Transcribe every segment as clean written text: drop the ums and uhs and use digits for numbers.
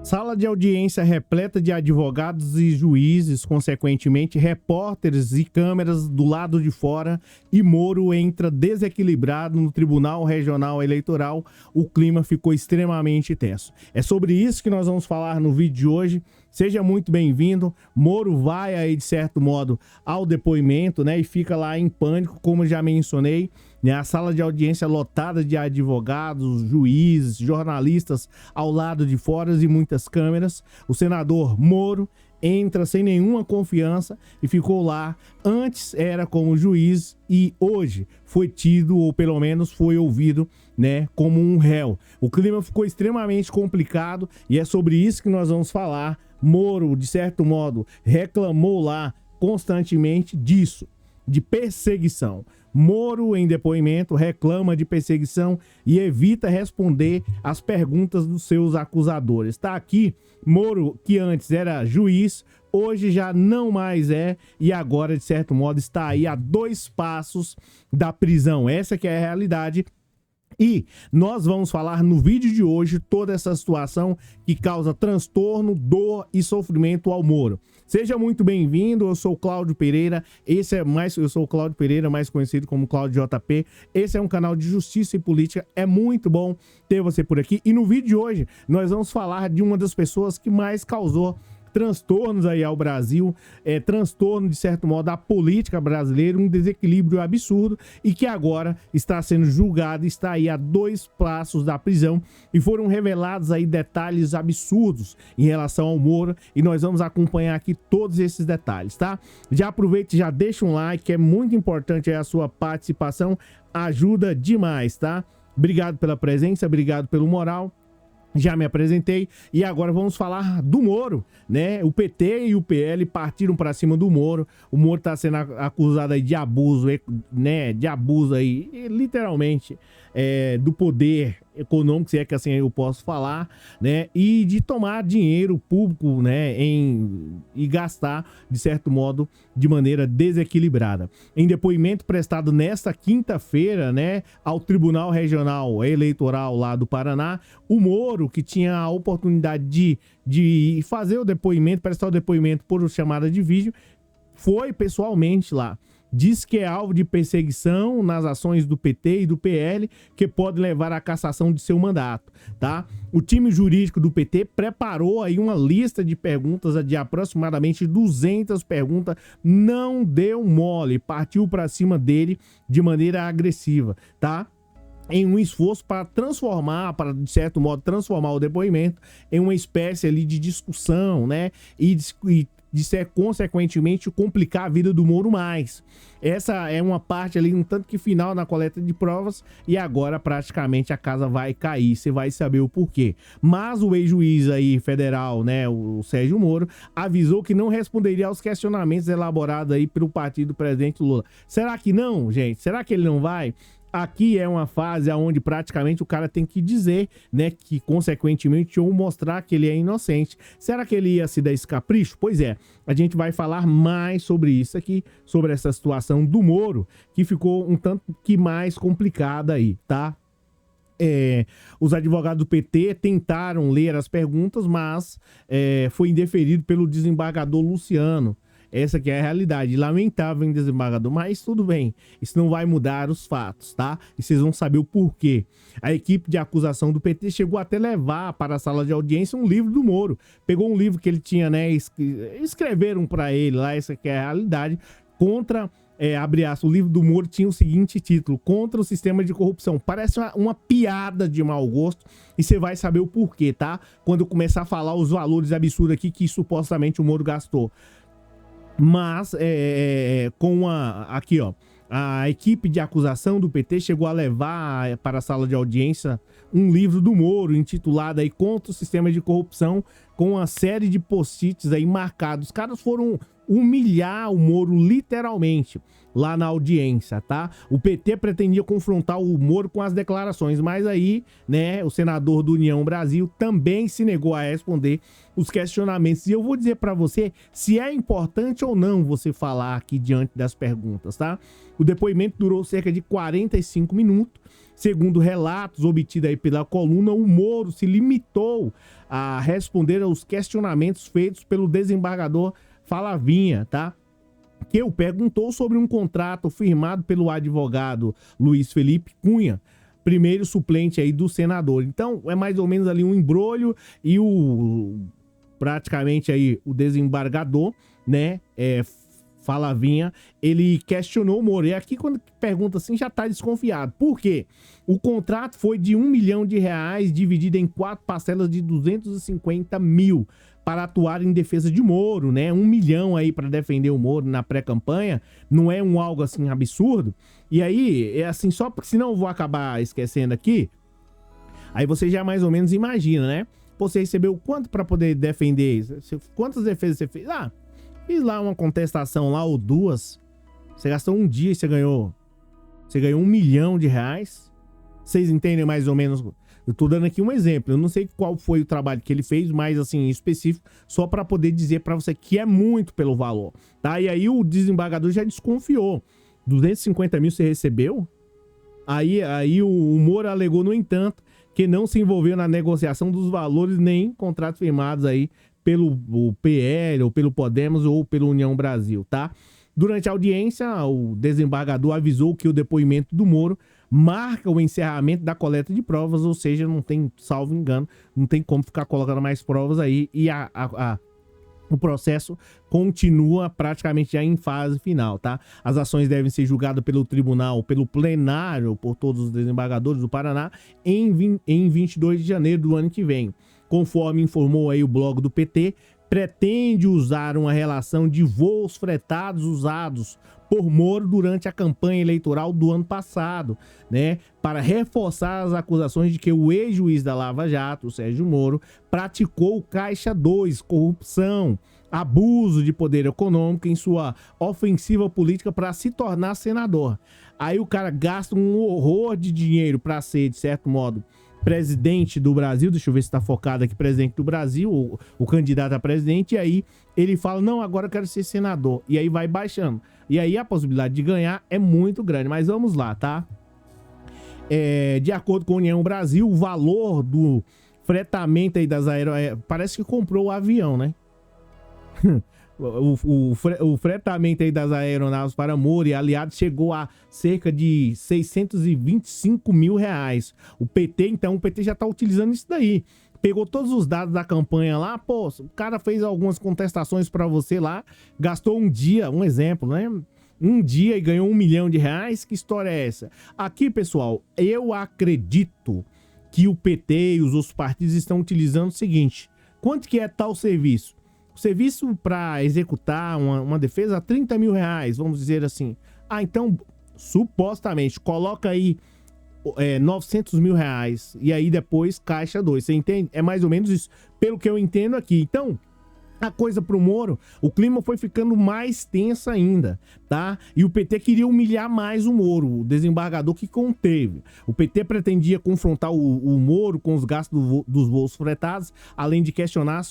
Sala de audiência repleta de advogados e juízes, consequentemente, repórteres e câmeras do lado de fora, e Moro entra desequilibrado no Tribunal Regional Eleitoral. O clima ficou extremamente tenso. É sobre isso que nós vamos falar no vídeo de hoje. Seja muito bem-vindo. Moro vai aí, de certo modo, ao depoimento, né? E fica lá em pânico, como já mencionei. A sala de audiência lotada de advogados, juízes, jornalistas ao lado de fora e muitas câmeras. O senador Moro entra sem nenhuma confiança e ficou lá. Antes era como juiz e hoje foi tido, ou pelo menos foi ouvido, né, como um réu. O clima ficou extremamente complicado e é sobre isso que nós vamos falar. Moro, de certo modo, reclamou lá constantemente disso, de perseguição. Moro, em depoimento, reclama de perseguição e evita responder às perguntas dos seus acusadores. Está aqui Moro, que antes era juiz, hoje já não mais é, e agora, de certo modo, está aí a 2 passos da prisão. Essa que é a realidade. E nós vamos falar no vídeo de hoje toda essa situação que causa transtorno, dor e sofrimento ao Moro. Seja muito bem-vindo, eu sou o Cláudio Pereira, eu sou o Cláudio Pereira, mais conhecido como Cláudio JP. Esse é um canal de justiça e política, é muito bom ter você por aqui. E no vídeo de hoje nós vamos falar de uma das pessoas que mais causou transtornos aí ao Brasil, transtorno, de certo modo, à política brasileira, um desequilíbrio absurdo e que agora está sendo julgado, está aí a 2 passos da prisão e foram revelados aí detalhes absurdos em relação ao Moro e nós vamos acompanhar aqui todos esses detalhes, tá? Já aproveite, já deixa um like, que é muito importante aí a sua participação, ajuda demais, tá? Obrigado pela presença, obrigado pelo moral. Já me apresentei e agora vamos falar do Moro, né? O PT e o PL partiram para cima do Moro. O Moro está sendo acusado aí de abuso, né? De abuso aí, literalmente, do poder econômico, se é que assim eu posso falar, né? E de tomar dinheiro público, né? E gastar, de certo modo, de maneira desequilibrada. Em depoimento prestado nesta quinta-feira, né? Ao Tribunal Regional Eleitoral lá do Paraná, o Moro, que tinha a oportunidade de fazer o depoimento, prestar o depoimento por chamada de vídeo, foi pessoalmente lá. Diz que é alvo de perseguição nas ações do PT e do PL, que pode levar à cassação de seu mandato, tá? O time jurídico do PT preparou aí uma lista de perguntas de aproximadamente 200 perguntas, não deu mole, partiu para cima dele de maneira agressiva, tá? Em um esforço para de certo modo, transformar o depoimento em uma espécie ali de discussão, né? E consequentemente, complicar a vida do Moro mais. Essa é uma parte ali, um tanto que final na coleta de provas, e agora praticamente a casa vai cair, você vai saber o porquê. Mas o ex-juiz aí federal, né, o Sérgio Moro, avisou que não responderia aos questionamentos elaborados aí pelo partido do presidente Lula. Será que não, gente? Será que ele não vai? Aqui é uma fase onde praticamente o cara tem que dizer, né, que consequentemente ou mostrar que ele é inocente. Será que ele ia se dar esse capricho? Pois é, a gente vai falar mais sobre isso aqui, sobre essa situação do Moro, que ficou um tanto que mais complicada aí, tá? Os advogados do PT tentaram ler as perguntas, mas foi indeferido pelo desembargador Luciano. Essa que é a realidade, lamentável, em desembargador, mas tudo bem, isso não vai mudar os fatos, tá? E vocês vão saber o porquê. A equipe de acusação do PT chegou até levar para a sala de audiência um livro do Moro. Pegou um livro que ele tinha, né, escreveram para ele lá, essa que é a realidade, contra... abre aspas, o livro do Moro tinha o seguinte título: Contra o Sistema de Corrupção. Parece uma piada de mau gosto e você vai saber o porquê, tá? Quando eu começar a falar os valores absurdos aqui que supostamente o Moro gastou. Mas, aqui, ó, a equipe de acusação do PT chegou a levar para a sala de audiência um livro do Moro intitulado aí Contra o Sistema de Corrupção, com uma série de post-its aí marcados. Os caras foram humilhar o Moro literalmente lá na audiência, tá? O PT pretendia confrontar o Moro com as declarações, mas aí, né, o senador do União Brasil também se negou a responder os questionamentos. E eu vou dizer para você se é importante ou não você falar aqui diante das perguntas, tá? O depoimento durou cerca de 45 minutos Segundo relatos obtidos aí pela coluna, o Moro se limitou a responder aos questionamentos feitos pelo desembargador Falavinha, tá? Que o perguntou sobre um contrato firmado pelo advogado Luiz Felipe Cunha, primeiro suplente aí do senador. Então, é mais ou menos ali um embrolho e praticamente aí o desembargador, né, Falavinha, ele questionou o Moro. E aqui, quando pergunta assim, já tá desconfiado. Por quê? O contrato foi de R$1 milhão, dividido em 4 parcelas de 250 mil, para atuar em defesa de Moro, né? 1 milhão aí para defender o Moro na pré-campanha, não é algo assim absurdo. E aí, é assim, só porque senão eu vou acabar esquecendo aqui, aí você já mais ou menos imagina, né? Você recebeu quanto para poder defender? Quantas defesas você fez? Ah, fiz lá uma contestação lá ou duas. Você gastou um dia e você ganhou R$1 milhão. Vocês entendem mais ou menos? Eu tô dando aqui um exemplo. Eu não sei qual foi o trabalho que ele fez, mas assim, em específico, só para poder dizer para você que é muito pelo valor, tá? E aí o desembargador já desconfiou. 250 mil você recebeu? Aí o Moro alegou, no entanto, que não se envolveu na negociação dos valores nem contratos firmados aí pelo PL, ou pelo Podemos, ou pelo União Brasil, tá? Durante a audiência, o desembargador avisou que o depoimento do Moro marca o encerramento da coleta de provas, ou seja, não tem, salvo engano, não tem como ficar colocando mais provas aí, e o processo continua praticamente já em fase final, tá? As ações devem ser julgadas pelo tribunal, pelo plenário, por todos os desembargadores do Paraná, em 22 de janeiro do ano que vem. Conforme informou aí o blog do PT, pretende usar uma relação de voos fretados usados por Moro durante a campanha eleitoral do ano passado, né, para reforçar as acusações de que o ex-juiz da Lava Jato, o Sérgio Moro, praticou Caixa 2, corrupção, abuso de poder econômico em sua ofensiva política para se tornar senador. Aí o cara gasta um horror de dinheiro para ser, de certo modo, presidente do Brasil. Deixa eu ver se tá focado aqui, presidente do Brasil, o candidato a presidente, e aí ele fala, não, agora eu quero ser senador, e aí vai baixando, e aí a possibilidade de ganhar é muito grande, mas vamos lá, tá? De acordo com a União Brasil, o valor do fretamento aí das parece que comprou o avião, né? O fretamento aí das aeronaves para Moro e aliados chegou a cerca de R$625 mil. O PT já tá utilizando isso daí. Pegou todos os dados da campanha lá, pô, o cara fez algumas contestações para você lá, gastou um dia, um exemplo, né? Um dia e ganhou R$1 milhão. Que história é essa? Aqui, pessoal, eu acredito que o PT e os outros partidos estão utilizando o seguinte: quanto que é tal serviço? O serviço para executar uma defesa, R$30 mil, vamos dizer assim. Ah, então, supostamente, coloca aí R$900 mil, e aí depois Caixa 2, você entende? É mais ou menos isso, pelo que eu entendo aqui. Então, a coisa pro Moro, o clima foi ficando mais tenso ainda, tá? E o PT queria humilhar mais o Moro, o desembargador que conteve. O PT pretendia confrontar o Moro com os gastos dos voos fretados, além de questionar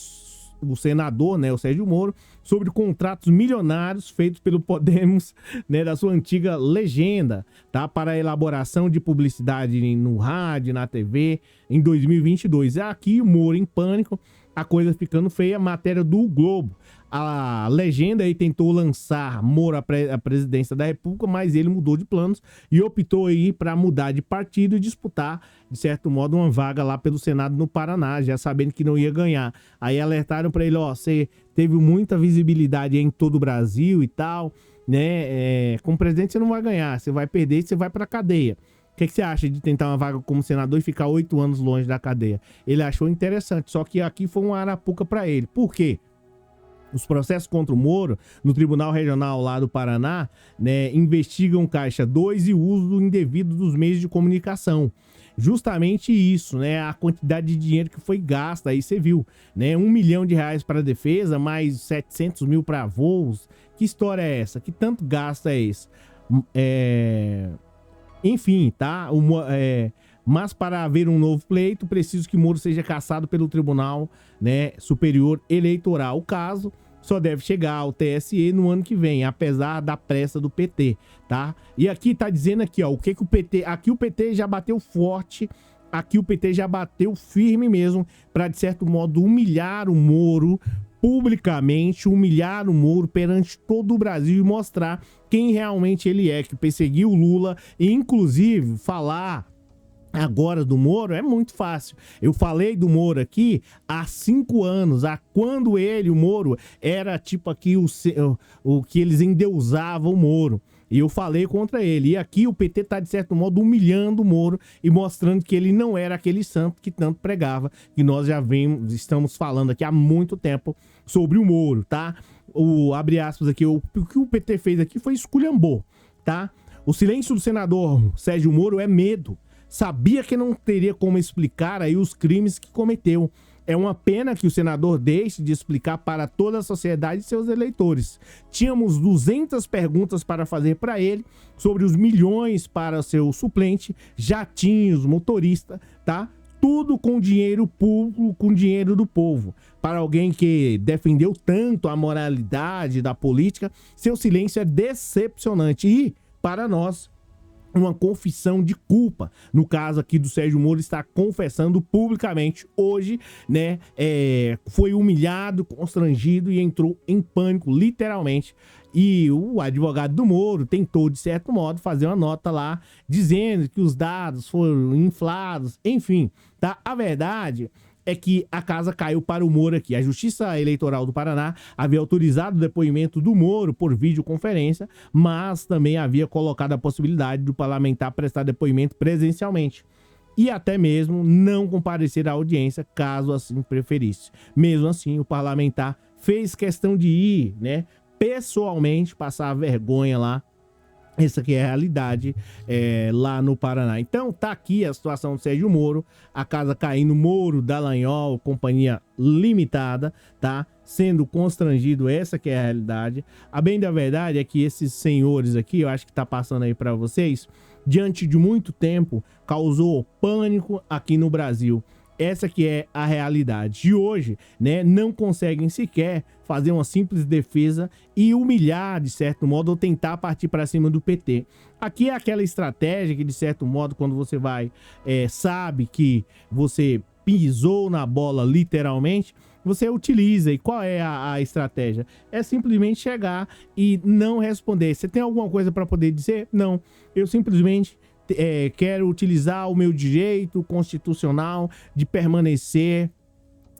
o senador, né, o Sérgio Moro, sobre contratos milionários feitos pelo Podemos, né, da sua antiga legenda, tá, para a elaboração de publicidade no rádio, na TV, em 2022. Aqui o Moro em pânico, a coisa ficando feia, matéria do Globo. A legenda aí tentou lançar Moro à presidência da República, mas ele mudou de planos e optou aí para mudar de partido e disputar, de certo modo, uma vaga lá pelo Senado no Paraná, já sabendo que não ia ganhar. Aí alertaram para ele, ó, você teve muita visibilidade em todo o Brasil e tal, né? Como presidente você não vai ganhar, você vai perder e você vai para cadeia. O que você acha de tentar uma vaga como senador e ficar 8 anos longe da cadeia? Ele achou interessante, só que aqui foi uma arapuca para ele. Por quê? Os processos contra o Moro, no Tribunal Regional lá do Paraná, né, investigam Caixa 2 e o uso indevido dos meios de comunicação. Justamente isso, né, a quantidade de dinheiro que foi gasta, aí você viu, né, R$1 milhão para a defesa, mais 700 mil para voos. Que história é essa? Que tanto gasto é esse? Enfim, tá? Mas para haver um novo pleito, preciso que Moro seja cassado pelo Tribunal, né, Superior Eleitoral. O caso só deve chegar ao TSE no ano que vem, apesar da pressa do PT, tá? E aqui tá dizendo aqui, ó, o que o PT... Aqui o PT já bateu forte, aqui o PT já bateu firme mesmo para, de certo modo, humilhar o Moro publicamente, humilhar o Moro perante todo o Brasil e mostrar quem realmente ele é, que perseguiu o Lula e, inclusive, falar agora do Moro é muito fácil. Eu falei do Moro aqui há 5 anos, há quando ele, o Moro, era tipo aqui o que eles endeusavam o Moro. E eu falei contra ele. E aqui o PT tá, de certo modo, humilhando o Moro e mostrando que ele não era aquele santo que tanto pregava, que nós já estamos falando aqui há muito tempo sobre o Moro, tá? Abre aspas aqui, o que o PT fez aqui foi esculhambou, tá? O silêncio do senador Sérgio Moro é medo. Sabia que não teria como explicar aí os crimes que cometeu. É uma pena que o senador deixe de explicar para toda a sociedade e seus eleitores. Tínhamos 200 perguntas para fazer para ele sobre os milhões para seu suplente, jatinhos, motorista, tá? Tudo com dinheiro público, com dinheiro do povo. Para alguém que defendeu tanto a moralidade da política, seu silêncio é decepcionante. E, para nós, uma confissão de culpa. No caso aqui do Sérgio Moro, está confessando publicamente hoje, né? Foi humilhado, constrangido e entrou em pânico, literalmente. E o advogado do Moro tentou, de certo modo, fazer uma nota lá, dizendo que os dados foram inflados, enfim, tá? A verdade é que a casa caiu para o Moro aqui. A Justiça Eleitoral do Paraná havia autorizado o depoimento do Moro por videoconferência, mas também havia colocado a possibilidade do parlamentar prestar depoimento presencialmente e até mesmo não comparecer à audiência, caso assim preferisse. Mesmo assim, o parlamentar fez questão de ir, né, pessoalmente, passar a vergonha lá. Essa aqui é a realidade lá no Paraná. Então tá aqui a situação do Sérgio Moro, a casa caindo, Moro, Dallagnol, companhia limitada, tá? Sendo constrangido, essa que é a realidade. A bem da verdade é que esses senhores aqui, eu acho que tá passando aí para vocês, diante de muito tempo, causou pânico aqui no Brasil. Essa que é a realidade. E hoje, né, não conseguem sequer fazer uma simples defesa e humilhar, de certo modo, ou tentar partir para cima do PT. Aqui é aquela estratégia que, de certo modo, quando você vai, sabe que você pisou na bola literalmente, você utiliza. E qual é a estratégia? É simplesmente chegar e não responder. Você tem alguma coisa para poder dizer? Não. Eu simplesmente quero utilizar o meu direito constitucional de permanecer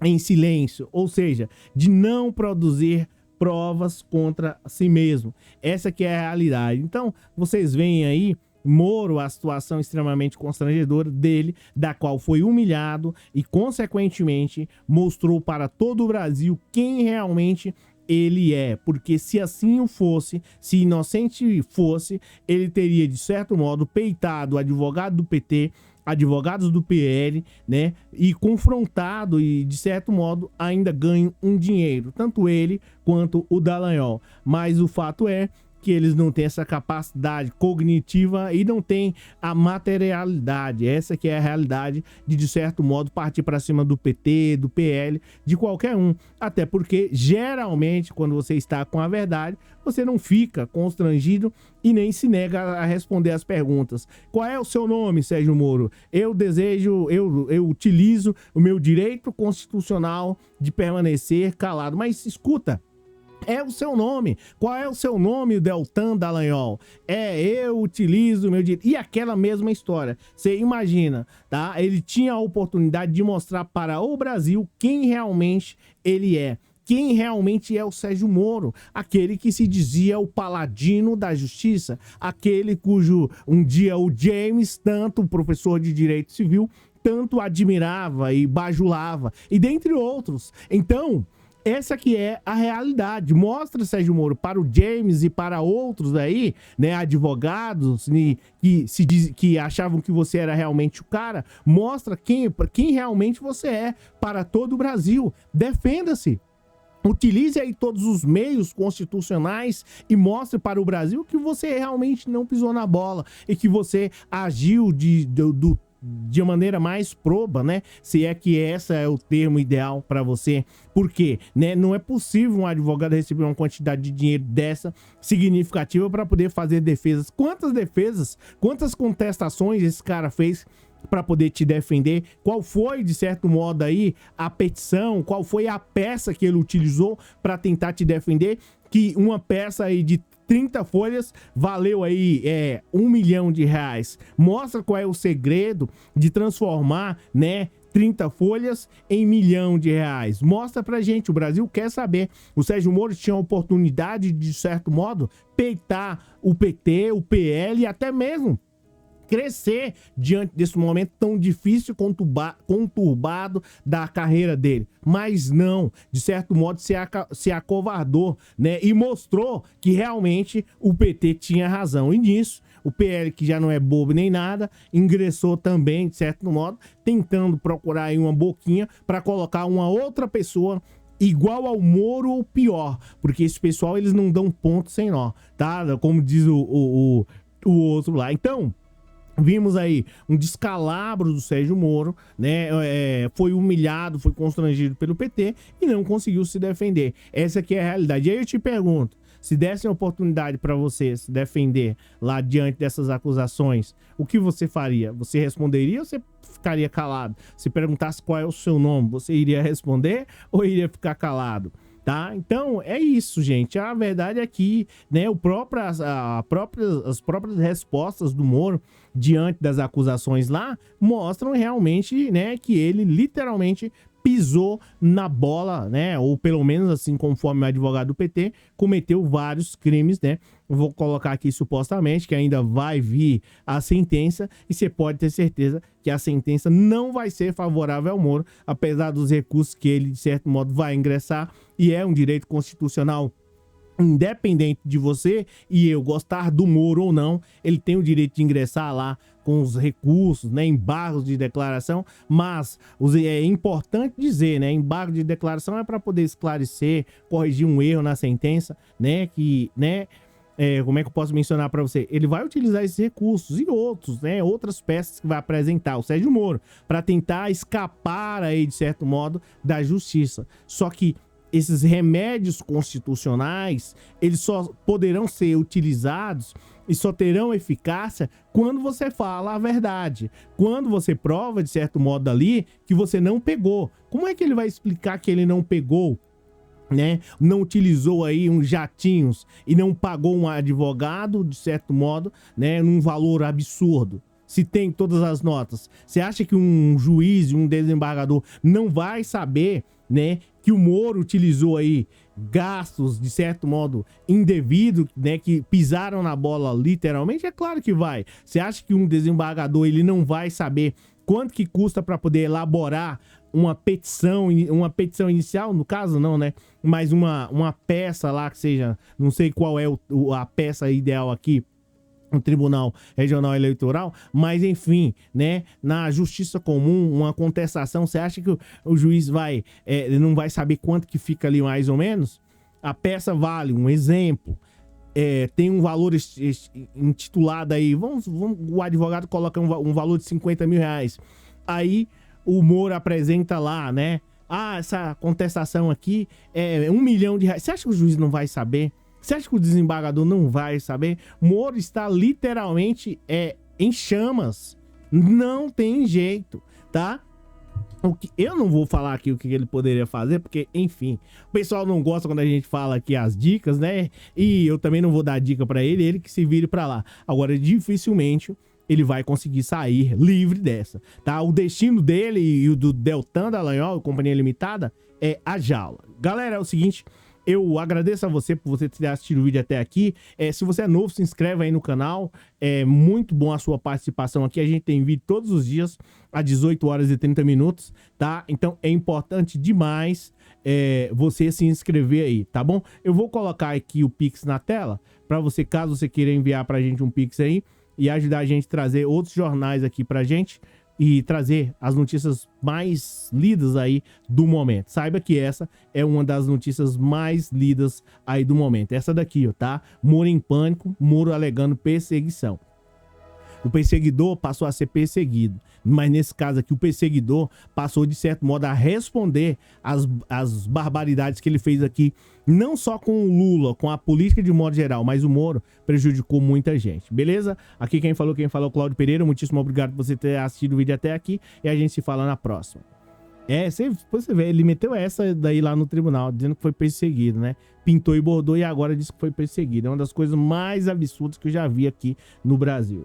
em silêncio, ou seja, de não produzir provas contra si mesmo. Essa que é a realidade. Então, vocês veem aí Moro, a situação extremamente constrangedora dele, da qual foi humilhado e, consequentemente, mostrou para todo o Brasil quem realmente ele é, porque se assim o fosse, se inocente fosse, ele teria, de certo modo, peitado o advogado do PT, advogados do PL, né, e confrontado e, de certo modo, ainda ganho um dinheiro, tanto ele quanto o Dallagnol. Mas o fato é que eles não têm essa capacidade cognitiva e não têm a materialidade. Essa que é a realidade de certo modo, partir para cima do PT, do PL, de qualquer um. Até porque, geralmente, quando você está com a verdade, você não fica constrangido e nem se nega a responder as perguntas. Qual é o seu nome, Sérgio Moro? Eu utilizo o meu direito constitucional de permanecer calado. Mas escuta, é o seu nome. Qual é o seu nome, Deltan Dallagnol? Eu utilizo o meu direito. E aquela mesma história. Você imagina, tá? Ele tinha a oportunidade de mostrar para o Brasil quem realmente ele é. Quem realmente é o Sérgio Moro, aquele que se dizia o paladino da justiça, aquele cujo um dia o James, tanto o professor de direito civil, tanto admirava e bajulava, e dentre outros. Então, essa que é a realidade. Mostra, Sérgio Moro, para o James e para outros aí, né, advogados que achavam que você era realmente o cara. Mostra quem realmente você é para todo o Brasil. Defenda-se. Utilize aí todos os meios constitucionais e mostre para o Brasil que você realmente não pisou na bola e que você agiu de maneira mais proba, né? Se é que essa é o termo ideal para você. Por quê? Né? Não é possível um advogado receber uma quantidade de dinheiro dessa significativa para poder fazer defesas. Quantas defesas, quantas contestações esse cara fez para poder te defender? Qual foi, de certo modo, aí a petição? Qual foi a peça que ele utilizou para tentar te defender? Que uma peça aí de 30 folhas valeu aí R$1 milhão. Mostra qual é o segredo de transformar, né, 30 folhas em R$1 milhão. Mostra pra gente, o Brasil quer saber. O Sérgio Moro tinha a oportunidade de certo modo, peitar o PT, o PL e até mesmo crescer diante desse momento tão difícil e conturbado da carreira dele. Mas não, de certo modo se acovardou, né? E mostrou que realmente o PT tinha razão. E nisso, o PL, que já não é bobo nem nada, ingressou também, de certo modo, tentando procurar aí uma boquinha para colocar uma outra pessoa igual ao Moro ou pior, porque esse pessoal, eles não dão ponto sem nó, tá? Como diz o outro lá. Então, vimos aí um descalabro do Sérgio Moro, né? Foi humilhado, foi constrangido pelo PT e não conseguiu se defender. Essa aqui é a realidade. E aí eu te pergunto, se dessem a oportunidade para você se defender lá diante dessas acusações, o que você faria? Você responderia ou você ficaria calado? Se perguntasse qual é o seu nome, você iria responder ou iria ficar calado? Tá? Então é isso, gente. A verdade é que, né, as próprias respostas do Moro diante das acusações lá mostram realmente, né, que ele literalmente pisou na bola, né? Ou pelo menos assim, conforme o advogado do PT, cometeu vários crimes, né? Eu vou colocar aqui supostamente que ainda vai vir a sentença e você pode ter certeza que a sentença não vai ser favorável ao Moro, apesar dos recursos que ele, de certo modo, vai ingressar, e é um direito constitucional. Independente de você e eu gostar do Moro ou não, ele tem o direito de ingressar lá com os recursos, né, embargos de declaração, mas é importante dizer, né, embargo de declaração é para poder esclarecer, corrigir um erro na sentença, né, que, né, como é que eu posso mencionar para você? Ele vai utilizar esses recursos e outros, né, outras peças que vai apresentar o Sérgio Moro para tentar escapar aí, de certo modo, da justiça. Só que esses remédios constitucionais, eles só poderão ser utilizados e só terão eficácia quando você fala a verdade. Quando você prova, de certo modo ali, que você não pegou. Como é que ele vai explicar que ele não pegou, né? Não utilizou aí uns jatinhos e não pagou um advogado, de certo modo, né, num valor absurdo? Se tem todas as notas. Você acha que um juiz e um desembargador não vai saber, né, que o Moro utilizou aí gastos, de certo modo, indevido, né, que pisaram na bola literalmente? É claro que vai. Você acha que um desembargador ele não vai saber quanto que custa para poder elaborar uma petição inicial? No caso não, né? Mas uma peça lá que seja, não sei qual é a peça ideal aqui, no Tribunal Regional Eleitoral, mas enfim, né, na justiça comum, uma contestação, você acha que o juiz não vai saber quanto que fica ali mais ou menos? A peça vale, um exemplo, tem um valor intitulado aí, o advogado coloca um valor de R$50 mil, aí o Moro apresenta lá, né, essa contestação aqui é R$1 milhão, você acha que o juiz não vai saber? Você acha que o desembargador não vai saber? Moro está literalmente em chamas. Não tem jeito, tá? Eu não vou falar aqui o que ele poderia fazer, porque, enfim, o pessoal não gosta quando a gente fala aqui as dicas, né? E eu também não vou dar dica pra ele que se vire pra lá. Agora, dificilmente ele vai conseguir sair livre dessa, tá? O destino dele e o do Deltan Dallagnol, Companhia Limitada, é a jaula. Galera, é o seguinte... Eu agradeço a você por você ter assistido o vídeo até aqui. Se você é novo, se inscreve aí no canal. É muito bom a sua participação aqui. A gente tem vídeo todos os dias, às 18 horas e 30 minutos, tá? Então é importante demais você se inscrever aí, tá bom? Eu vou colocar aqui o Pix na tela, para você, caso você queira enviar pra gente um Pix aí, e ajudar a gente a trazer outros jornais aqui pra gente, e trazer as notícias mais lidas aí do momento. Saiba que essa é uma das notícias mais lidas aí do momento. Essa daqui, ó, tá? Moro em pânico, Moro alegando perseguição. O perseguidor passou a ser perseguido. Mas nesse caso aqui, o perseguidor passou, de certo modo, a responder às barbaridades que ele fez aqui, não só com o Lula, com a política de modo geral, mas o Moro prejudicou muita gente. Beleza? Aqui quem falou, Cláudio Pereira. Muitíssimo obrigado por você ter assistido o vídeo até aqui e a gente se fala na próxima. Você vê, ele meteu essa daí lá no tribunal, dizendo que foi perseguido, né? Pintou e bordou e agora disse que foi perseguido. É uma das coisas mais absurdas que eu já vi aqui no Brasil.